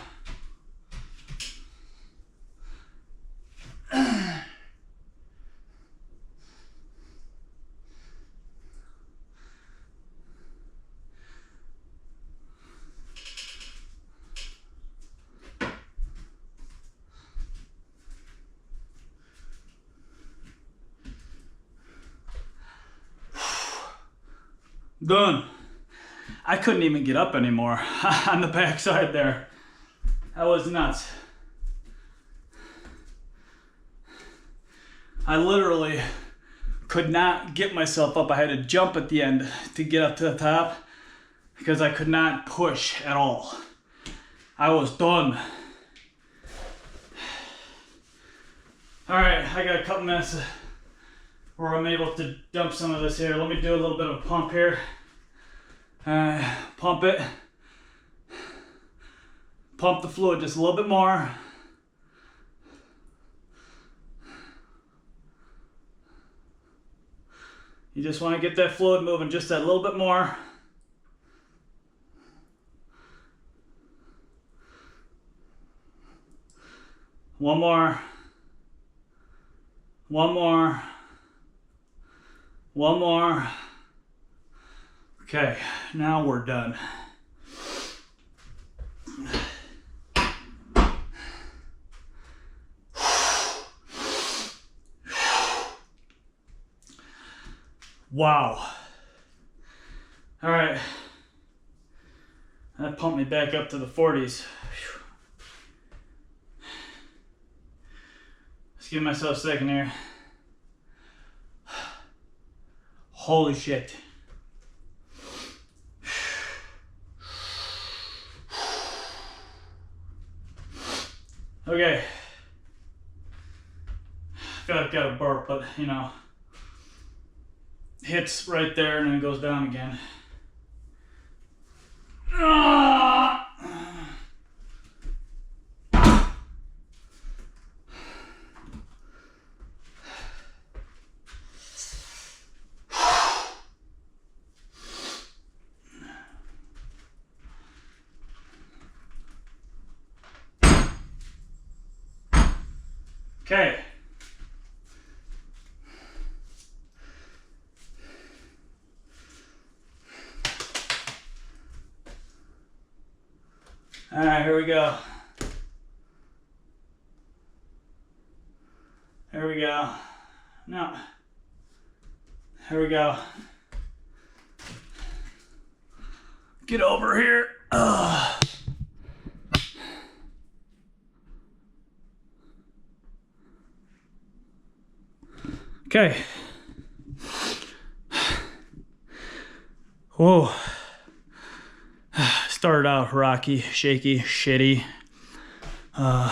A: Done. I couldn't even get up anymore on the backside there. That was nuts. I literally could not get myself up. I had to jump at the end to get up to the top because I could not push at all. I was done. All right, I got a couple minutes where I'm able to dump some of this here. Let me do a little bit of a pump here. Pump it. Pump the fluid just a little bit more. You just want to get that fluid moving just that little bit more. One more. One more. One more. Okay, now we're done. Wow. All right. That pumped me back up to the 40s. Let's give myself a second here. Holy shit. Okay. I feel like I've got a burp, but you know, hits right there and then goes down again. Okay. All right, here we go. Here we go. No. Here we go. Get over here. Ugh. Okay. Whoa. Started out rocky, shaky, shitty. All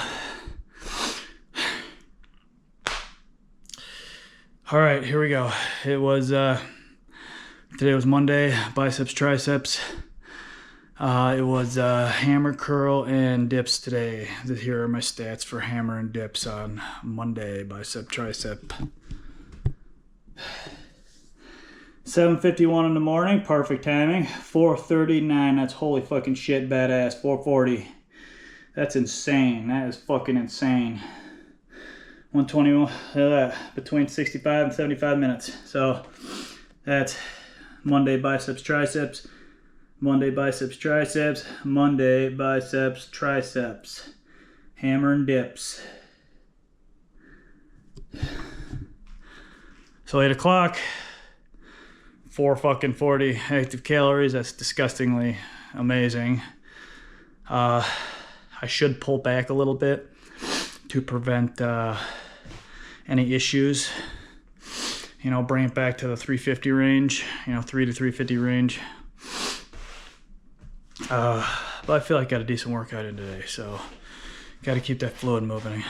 A: right, here we go. It was today was Monday, biceps, triceps. It was hammer, curl, and dips today. Here are my stats for hammer and dips on Monday, bicep, tricep. 7:51 in the morning, perfect timing. 4:39, that's holy fucking shit, badass. 4:40, that's insane. That is fucking insane. 121, between 65 and 75 minutes. So that's Monday biceps, triceps. Monday biceps, triceps. Monday biceps, triceps. Hammer and dips. So 8 o'clock. 440 active calories. That's disgustingly amazing. I should pull back a little bit to prevent any issues. You know, bring it back to the 350 range. You know, 3 to 350 range. But I feel like I got a decent workout in today, so got to keep that fluid moving.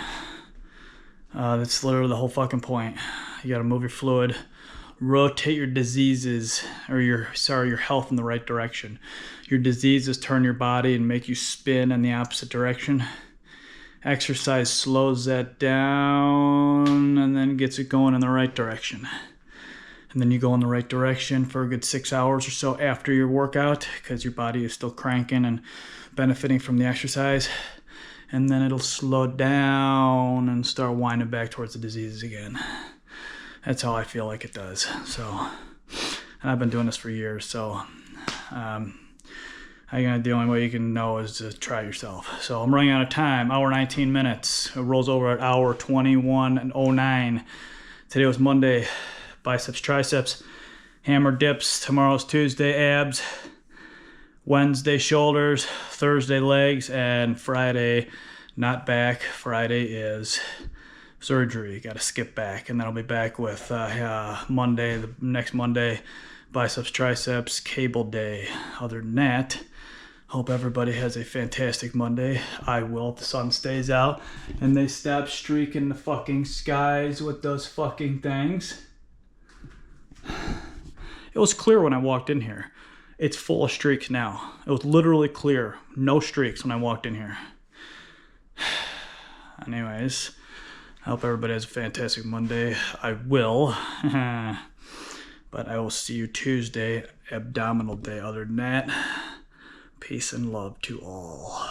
A: That's literally the whole fucking point. You got to move your fluid. Rotate your diseases, or your health in the right direction. Your diseases turn your body and make you spin in the opposite direction. Exercise slows that down and then gets it going in the right direction. And then you go in the right direction for a good 6 hours or so after your workout, because your body is still cranking and benefiting from the exercise. And then it'll slow down and start winding back towards the diseases again. That's how I feel like it does. So, and I've been doing this for years. So, the only way you can know is to try yourself. So I'm running out of time. Hour 19 minutes. It rolls over at hour 21:09. Today was Monday. Biceps, triceps, hammer, dips. Tomorrow's Tuesday, abs. Wednesday, shoulders. Thursday, legs. And Friday, not back. Friday is surgery. Got to skip back, and then I'll be back with Monday, the next Monday, biceps, triceps, cable day. Other than that, hope everybody has a fantastic Monday. I will if the sun stays out and they stop streaking the fucking skies with those fucking things. It was clear when I walked in here. It's full of streaks now. It was literally clear. No streaks when I walked in here. Anyways, I hope everybody has a fantastic Monday. I will. But I will see you Tuesday, abdominal day. Other than that, peace and love to all.